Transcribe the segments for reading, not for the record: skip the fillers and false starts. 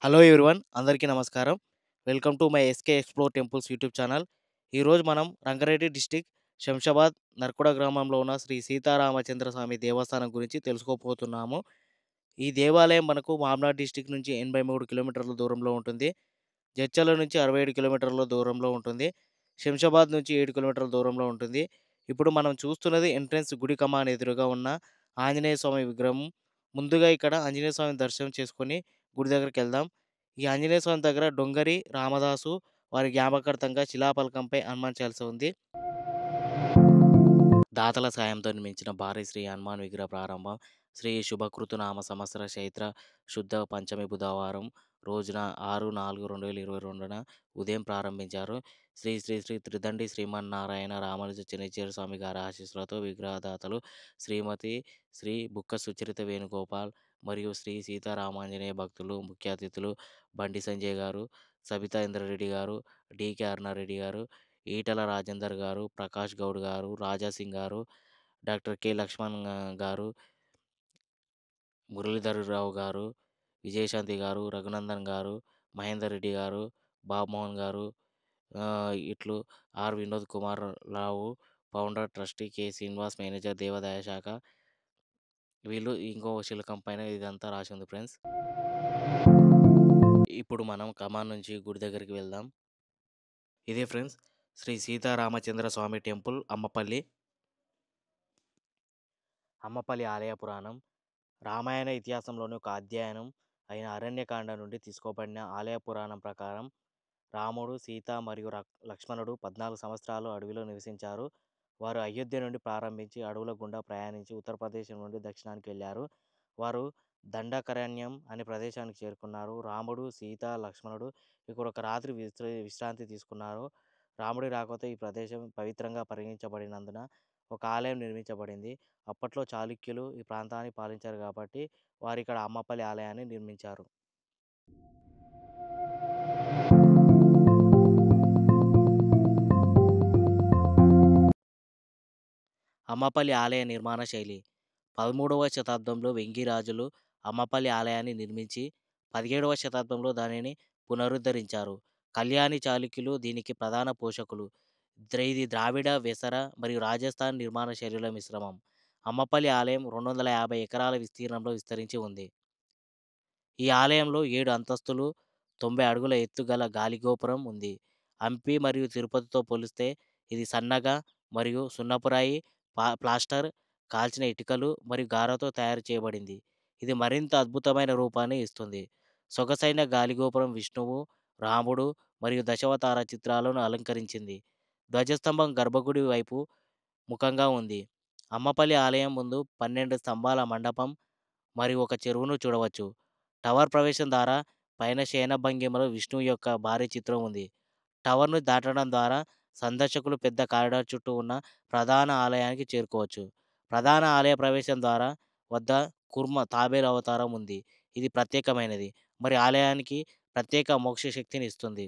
Hello everyone అందరికీ నమస్కారం. Welcome to my SK explore temples YouTube channel. ఈరోజు మనం రంగారెడ్డి డిస్ట్రిక్ట్ శంషాబాద్ నర్కుడ గ్రామంలో ఉన్న శ్రీ సీతారామచంద్ర స్వామి దేవస్థానం గురించి తెలుసుకోబోతున్నాము. ఈ దేవాలయం మనకు మామ్నాడ్ డిస్ట్రిక్ట్ నుంచి 83 కిలోమీటర్ల దూరంలో ఉంటుంది. జడ్చర్ల నుంచి 67 కిలోమీటర్ల దూరంలో ఉంటుంది. శంషాబాద్ నుంచి 7 కిలోమీటర్ల దూరంలో ఉంటుంది. ఇప్పుడు మనం చూస్తున్నది ఎంట్రన్స్ గుడి కమాన్ ఎదురుగా ఉన్న ఆంజనేయ స్వామి విగ్రహం. ముందుగా ఇక్కడ ఆంజనేయ స్వామిని దర్శనం చేసుకొని గుడి దగ్గరికెళ్దాం. ఈ ఆంజనేయ స్వామి దగ్గర డొంగరి రామదాసు వారి జ్ఞాపకార్థంగా శిలాఫలకంపై హనుమాన్ చాలీసా ఉంది. దాతల సాయంతో నిర్మించిన భారీ శ్రీ హనుమాన్ విగ్రహ ప్రారంభం శ్రీ శుభకృతు నామ సంవత్సర చైత్ర శుద్ధ పంచమి బుధవారం రోజున 6/4/2022న ఉదయం ప్రారంభించారు. శ్రీ శ్రీ శ్రీ త్రిదండి శ్రీమన్నారాయణ రామానుజ చెన్నిచేరు స్వామి గారి ఆశీస్సులతో విగ్రహదాతలు శ్రీమతి శ్రీ బుక్క సుచరిత వేణుగోపాల్ మరియు శ్రీ సీతారామాంజనేయ భక్తులు ముఖ్య అతిథులు బండి సంజయ్ గారు, సబితా ఇంద్రారెడ్డి గారు, డికే అరుణారెడ్డి గారు, ఈటల రాజేందర్ గారు, ప్రకాష్ గౌడ్ గారు, రాజా సింగ్ గారు, డాక్టర్ కె. లక్ష్మణ్ గారు, మురళీధరరావు గారు, విజయశాంతి గారు, రఘునందన్ గారు, మహేందర్ రెడ్డి గారు, బాబుమోహన్ గారు, ఇట్లు R. Vinod Kumar Rao, founder, trustee, K. Srinivas, manager, దేవాదాయ శాఖ. వీళ్ళు ఇంకో శిలకం పైన ఇదంతా రాసి ఉంది ఫ్రెండ్స్. ఇప్పుడు మనం కమాన్ నుంచి గుడి దగ్గరికి వెళ్దాం. ఇదే ఫ్రెండ్స్ శ్రీ సీతారామచంద్ర స్వామి టెంపుల్ అమ్మపల్లి. అమ్మపల్లి ఆలయ పురాణం రామాయణ ఇతిహాసంలోని ఒక అధ్యయనం అయిన అరణ్యకాండ నుండి తీసుకోబడిన ఆలయ పురాణం ప్రకారం రాముడు, సీత మరియు లక్ష్మణుడు 14 సంవత్సరాలు అడవిలో నివసించారు. వారు అయోధ్య నుండి ప్రారంభించి అడవుల గుండా ప్రయాణించి ఉత్తరప్రదేశ్ నుండి దక్షిణానికి వెళ్ళారు. వారు దండకారణ్యం అనే ప్రదేశానికి చేరుకున్నారు. రాముడు, సీత, లక్ష్మణుడు ఇక్కడ ఒక రాత్రి విశ్రాంతి తీసుకున్నారు. రాముడి రాకతో ఈ ప్రదేశం పవిత్రంగా పరిగణించబడినందున ఒక ఆలయం నిర్మించబడింది. అప్పట్లో చాళుక్యులు ఈ ప్రాంతాన్ని పాలించారు కాబట్టి వారు ఇక్కడ అమ్మపల్లి ఆలయాన్ని నిర్మించారు. అమ్మపల్లి ఆలయ నిర్మాణ శైలి 13వ శతాబ్దంలో వెంగి రాజులు అమ్మపల్లి ఆలయాన్ని నిర్మించి 17వ శతాబ్దంలో దానిని పునరుద్ధరించారు. కళ్యాణి చాళుక్యులు దీనికి ప్రధాన పోషకులు. ఇది ద్రావిడ, వెసర మరియు రాజస్థాన్ నిర్మాణ శైలుల మిశ్రమం. అమ్మపల్లి ఆలయం 250 ఎకరాల విస్తీర్ణంలో విస్తరించి ఉంది. ఈ ఆలయంలో 7 అంతస్తులు, 90 అడుగుల ఎత్తు గల గాలిగోపురం ఉంది. హంపి మరియు తిరుపతితో పోలిస్తే ఇది సన్నగా మరియు సున్నపురాయి, ప్లాస్టర్, కాల్చిన ఇటుకలు మరియు గారతో తయారు చేయబడింది. ఇది మరింత అద్భుతమైన రూపాన్ని ఇస్తుంది. సొగసైన గాలిగోపురం విష్ణువు, రాముడు మరియు దశావతార చిత్రాలను అలంకరించింది. ధ్వజస్తంభం గర్భగుడి వైపు ముఖంగా ఉంది. అమ్మపల్లి ఆలయం ముందు 12 స్తంభాల మండపం మరియు ఒక చెరువును చూడవచ్చు. టవర్ ప్రవేశం ద్వారా పైన శయన భంగిమలో విష్ణువు యొక్క భారీ చిత్రం ఉంది. టవర్ను దాటడం ద్వారా సందర్శకులు పెద్ద కారిడార్ చుట్టూ ఉన్న ప్రధాన ఆలయానికి చేరుకోవచ్చు. ప్రధాన ఆలయ ప్రవేశం ద్వారా వద్ద కుర్మ తాబేలు అవతారం ఉంది. ఇది ప్రత్యేకమైనది మరి ఆలయానికి ప్రత్యేక మోక్ష శక్తిని ఇస్తుంది.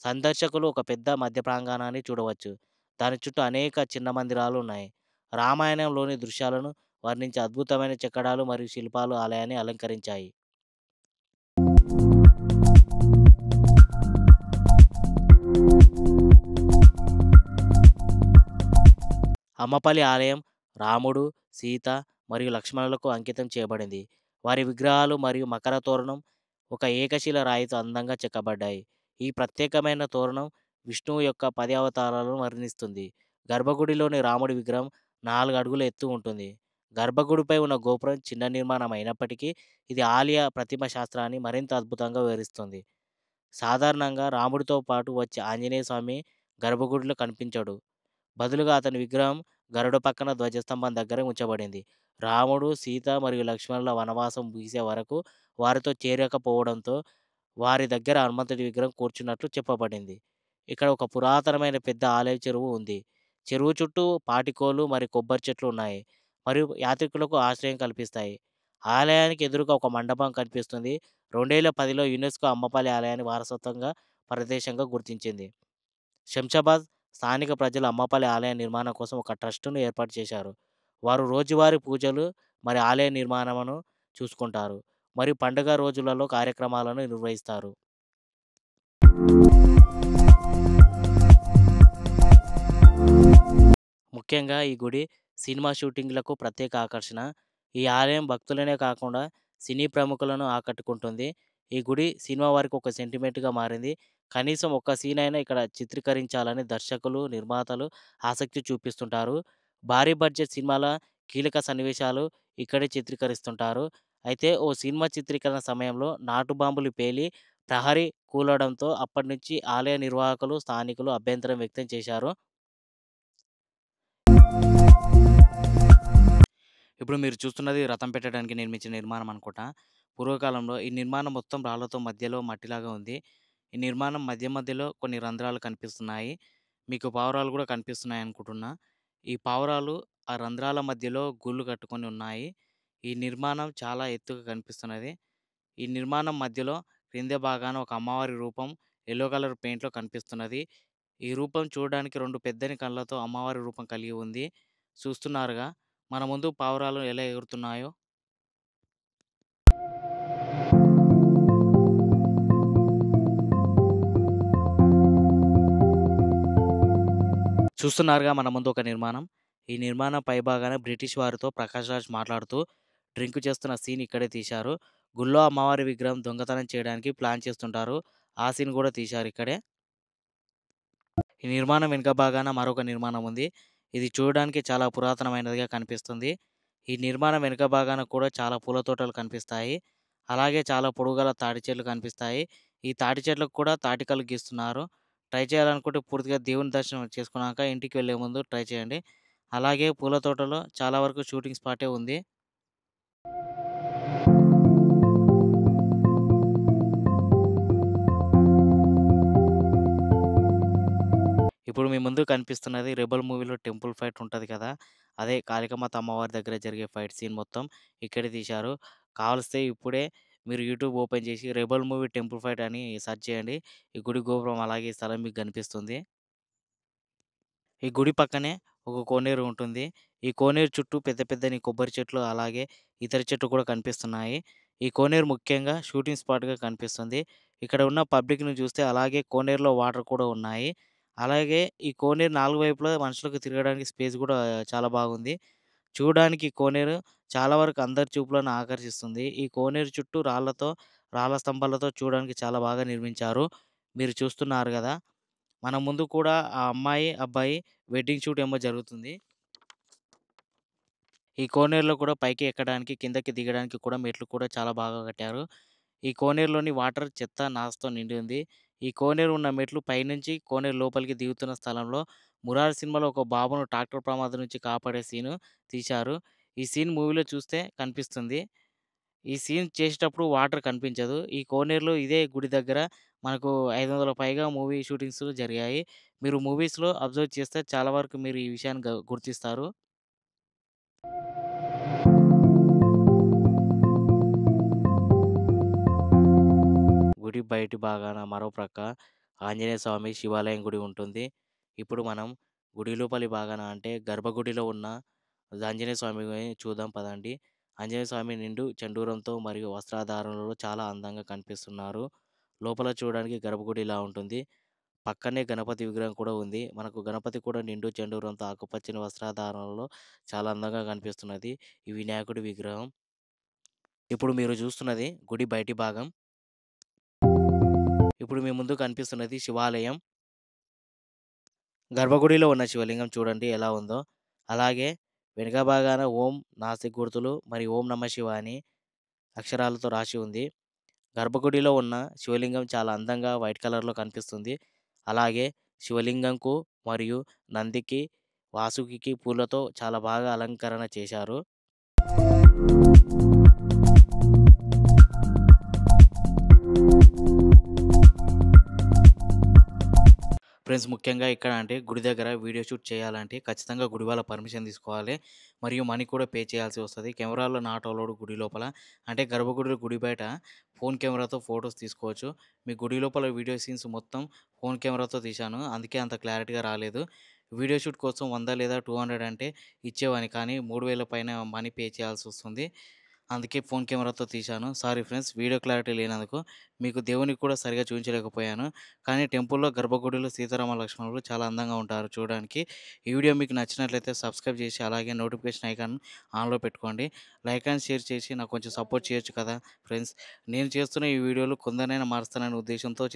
సందర్శకులు ఒక పెద్ద మధ్య ప్రాంగణాన్ని చూడవచ్చు. దాని చుట్టూ అనేక చిన్న మందిరాలు ఉన్నాయి. రామాయణంలోని దృశ్యాలను వర్ణించే అద్భుతమైన చెక్కడాలు మరియు శిల్పాలు ఆలయాన్ని అలంకరించాయి. అమ్మపల్లి ఆలయం రాముడు, సీత మరియు లక్ష్మణులకు అంకితం చేయబడింది. వారి విగ్రహాలు మరియు మకర తోరణం ఒక ఏకశిల రాయితో అందంగా చెక్కబడ్డాయి. ఈ ప్రత్యేకమైన తోరణం విష్ణువు యొక్క 10 అవతారాలను వర్ణిస్తుంది. గర్భగుడిలోని రాముడి విగ్రహం 4 అడుగుల ఎత్తు ఉంటుంది. గర్భగుడిపై ఉన్న గోపురం చిన్న నిర్మాణం అయినప్పటికీ ఇది ఆలయ ప్రతిమ శాస్త్రాన్ని మరింత అద్భుతంగా వివరిస్తుంది. సాధారణంగా రాముడితో పాటు వచ్చే ఆంజనేయ స్వామి గర్భగుడిలో కనిపించడు. బదులుగా అతని విగ్రహం గరుడ పక్కన ధ్వజస్తంభం దగ్గర ఉంచబడింది. రాముడు, సీత మరియు లక్ష్మణుల వనవాసం ముగిసే వరకు వారితో చేరకపోవడంతో వారి దగ్గర హనుమంతుడి విగ్రహం కూర్చున్నట్లు చెప్పబడింది. ఇక్కడ ఒక పురాతనమైన పెద్ద ఆలయ చెరువు ఉంది. చెరువు చుట్టూ పాటికోలు మరియు కొబ్బరి చెట్లు ఉన్నాయి మరియు యాత్రికులకు ఆశ్రయం కల్పిస్తాయి. ఆలయానికి ఎదురుగా ఒక మండపం కనిపిస్తుంది. 2010లో యునెస్కో అమ్మపల్లి ఆలయాన్ని వారసత్వంగా ప్రదేశంగా గుర్తించింది. శంషాబాద్ స్థానిక ప్రజలు అమ్మపల్లి ఆలయ నిర్మాణం కోసం ఒక ట్రస్టును ఏర్పాటు చేశారు. వారు రోజువారీ పూజలు మరియు ఆలయ నిర్మాణమును చూసుకుంటారు. మరియు పండుగ రోజులలో కార్యక్రమాలను నిర్వహిస్తారు. ముఖ్యంగా ఈ గుడి సినిమా షూటింగ్‌లకు ప్రత్యేక ఆకర్షణ. ఈ ఆలయం భక్తులనే కాకుండా సినీ ప్రముఖులను ఆకట్టుకుంటుంది. ఈ గుడి సినిమా వారికి ఒక సెంటిమెంట్‌గా మారింది. కనీసం ఒక్క సీన్ అయినా ఇక్కడ చిత్రీకరించాలని దర్శకులు, నిర్మాతలు ఆసక్తి చూపిస్తుంటారు. భారీ బడ్జెట్ సినిమాల కీలక సన్నివేశాలు ఇక్కడే చిత్రీకరిస్తుంటారు. అయితే ఓ సినిమా చిత్రీకరణ సమయంలో నాటు బాంబులు పేలి ప్రహరీ కూలడంతో అప్పటినుంచి ఆలయ నిర్వాహకులు, స్థానికులు అభ్యంతరం వ్యక్తం చేశారు. ఇప్పుడు మీరు చూస్తున్నది రథం పెట్టడానికి నిర్మించిన నిర్మాణం అనుకుంటా. పూర్వకాలంలో ఈ నిర్మాణం మొత్తం రాళ్లతో మధ్యలో మట్టిలాగా ఉంది. ఈ నిర్మాణం మధ్య మధ్యలో కొన్ని రంధ్రాలు కనిపిస్తున్నాయి. మీకు పావురాలు కూడా కనిపిస్తున్నాయి అనుకుంటున్నా. ఈ పావురాలు ఆ రంధ్రాల మధ్యలో గూళ్ళు కట్టుకొని ఉన్నాయి. ఈ నిర్మాణం చాలా ఎత్తుగా కనిపిస్తున్నది. ఈ నిర్మాణం మధ్యలో క్రింద భాగాన ఒక అమ్మవారి రూపం యెల్లో కలర్ పెయింట్‌లో కనిపిస్తున్నది. ఈ రూపం చూడడానికి 2 పెద్దని కళ్ళతో అమ్మవారి రూపం కలిగి ఉంది. చూస్తున్నారుగా మన ముందు పావురాలు ఎలా ఎగురుతున్నాయో. చూస్తున్నారుగా మన ముందు ఒక నిర్మాణం. ఈ నిర్మాణం పైభాగాన బ్రిటిష్ వారితో ప్రకాష్ రాజ్ మాట్లాడుతూ డ్రింక్ చేస్తున్న సీన్ ఇక్కడే తీశారు. గుళ్ళో అమ్మవారి విగ్రహం దొంగతనం చేయడానికి ప్లాన్ చేస్తుంటారు. ఆ సీన్ కూడా తీశారు ఇక్కడే. ఈ నిర్మాణం వెనుక భాగాన మరొక నిర్మాణం ఉంది. ఇది చూడడానికి చాలా పురాతనమైనదిగా కనిపిస్తుంది. ఈ నిర్మాణం వెనుక భాగాన కూడా చాలా పూల తోటలు కనిపిస్తాయి. అలాగే చాలా పొడుగుగల తాటి చెట్లు కనిపిస్తాయి. ఈ తాటి చెట్లకు కూడా తాటికలు గీస్తున్నారు. ట్రై చేయాలనుకుంటే పూర్తిగా దేవుని దర్శనం చేసుకున్నాక ఇంటికి వెళ్ళే ముందు ట్రై చేయండి. అలాగే పూల తోటలో చాలా వరకు షూటింగ్ స్పాటే ఉంది. ఇప్పుడు మీ ముందు కనిపిస్తున్నది 'రెబెల్' మూవీలో టెంపుల్ ఫైట్ ఉంటది కదా! అదే కాళికామాత అమ్మవారి దగ్గర జరిగే ఫైట్ సీన్ మొత్తం ఇక్కడే తీశారు. కావలిస్తే ఇప్పుడే మీరు యూట్యూబ్ ఓపెన్ చేసి 'రెబెల్' మూవీ టెంపుల్ ఫైట్ అని సెర్చ్ చేయండి. ఈ గుడి గోపురం అలాగే ఈ స్థలం మీకు కనిపిస్తుంది. ఈ గుడి పక్కనే ఒక కోనేరు ఉంటుంది. ఈ కోనేరు చుట్టూ పెద్ద పెద్దని కొబ్బరి చెట్లు అలాగే ఇతర చెట్లు కూడా కనిపిస్తున్నాయి. ఈ కోనేరు ముఖ్యంగా షూటింగ్ స్పాట్‌గా కనిపిస్తుంది. ఇక్కడ ఉన్న పబ్లిక్‌ని చూస్తే అలాగే కోనేరులో వాటర్ కూడా ఉన్నాయి. అలాగే ఈ కోనేరు 4 వైపులా మనుషులకు తిరగడానికి స్పేస్ కూడా చాలా బాగుంది. చూడడానికి ఈ కోనేరు చాలా వరకు అందరి చూపులను ఆకర్షిస్తుంది. ఈ కోనేరు చుట్టూ రాళ్ళ స్తంభాలతో చూడడానికి చాలా బాగా నిర్మించారు. మీరు చూస్తున్నారు గదా! మన ముందు కూడా ఆ అమ్మాయి, అబ్బాయి వెడ్డింగ్ షూట్ ఏమో జరుగుతుంది. ఈ కోనేరులో కూడా పైకి ఎక్కడానికి, కిందకి దిగడానికి కూడా మెట్లు కూడా చాలా బాగా కట్టారు. ఈ కోనేరులోని వాటర్ చెత్త, నాసుతో నిండి ఉంది. ఈ కోనేరు ఉన్న మెట్లు పైనుంచి కోనేరు లోపలికి దిగుతున్న స్థలంలో 'మురారి' సినిమాలో ఒక బాబును ట్రాక్టర్ ప్రమాదం నుంచి కాపాడే సీను తీశారు. ఈ సీన్ మూవీలో చూస్తే కనిపిస్తుంది. ఈ సీన్ చేసేటప్పుడు వాటర్ కనిపించదు. ఈ కోనేరులో ఇదే గుడి దగ్గర మనకు 500 పైగా మూవీ షూటింగ్స్ జరిగాయి. మీరు మూవీస్‌లో అబ్జర్వ్ చేస్తే చాలా వరకు మీరు ఈ విషయాన్ని గుర్తిస్తారు. గుడి బయటి భాగాన మరో ప్రక్క ఆంజనేయ స్వామి శివాలయం గుడి ఉంటుంది. ఇప్పుడు మనం గుడి లోపలి భాగాన అంటే గర్భగుడిలో ఉన్న ఆంజనేయ స్వామిని చూద్దాం పదండి. ఆంజనేయ స్వామి నిండు చెండూరంతో మరియు వస్త్రాధారణలో చాలా అందంగా కనిపిస్తున్నారు. లోపల చూడడానికి గర్భగుడి ఇలా ఉంటుంది. పక్కనే గణపతి విగ్రహం కూడా ఉంది. మనకు గణపతి కూడా నిండు చెండూరంతో ఆకుపచ్చని వస్త్రాధారణలో చాలా అందంగా కనిపిస్తున్నది. ఈ వినాయకుడి విగ్రహం. ఇప్పుడు మీరు చూస్తున్నది గుడి బయటి భాగం. ఇప్పుడు మీ ముందు కనిపిస్తున్నది శివాలయం. గర్భగుడిలో ఉన్న శివలింగం చూడండి ఎలా ఉందో. అలాగే వెనుక భాగాన ఓం నాసిక్ గుర్తులు మరియు ఓం నమ శివాయ అని అక్షరాలతో రాసి ఉంది. గర్భగుడిలో ఉన్న శివలింగం చాలా అందంగా వైట్ కలర్‌లో కనిపిస్తుంది. అలాగే శివలింగంకు మరియు నందికి, వాసుకికి పూలతో చాలా బాగా అలంకరణ చేశారు. ఫ్రెండ్స్ ముఖ్యంగా ఇక్కడ అంటే గుడి దగ్గర వీడియో షూట్ చేయాలంటే ఖచ్చితంగా గుడి వాళ్ళ పర్మిషన్ తీసుకోవాలి. మరియు మనీ కూడా పే చేయాల్సి వస్తది. కెమెరాలో నాట్ అలౌడ్ గుడి లోపల. అంటే గర్భగుడిలో గుడి బయట ఫోన్ కెమెరాతో ఫోటోస్ తీసుకోవచ్చు. మీ గుడి లోపల వీడియో సీన్స్ మొత్తం ఫోన్ కెమెరాతో తీశాను. అందుకే అంత క్లారిటీగా రాలేదు. వీడియో షూట్ కోసం 100 లేదా 200 అంటే ఇచ్చేవాడిని. కానీ 3000 పైన మనీ పే చేయాల్సి వస్తుంది. అందుకే ఫోన్ కెమెరాతో తీశాను. సారీ ఫ్రెండ్స్ వీడియో క్లారిటీ లేనందుకు. మీకు దేవుడిని కూడా సరిగ్గా చూపించలేకపోయాను. కానీ టెంపుల్‌లో గర్భగుడిలో సీతారామ లక్ష్మణులు చాలా అందంగా ఉంటారు చూడడానికి. ఈ వీడియో మీకు నచ్చినట్లయితే సబ్స్క్రైబ్ చేసి అలాగే నోటిఫికేషన్ ఐకాన్ ఆన్‌లో పెట్టుకోండి. లైక్ అండ్ షేర్ చేసి నాకు కొంచెం సపోర్ట్ చేయొచ్చు కదా ఫ్రెండ్స్. నేను చేస్తున్న ఈ వీడియోలు కొందరినైనా మారుస్తాననే ఉద్దేశంతో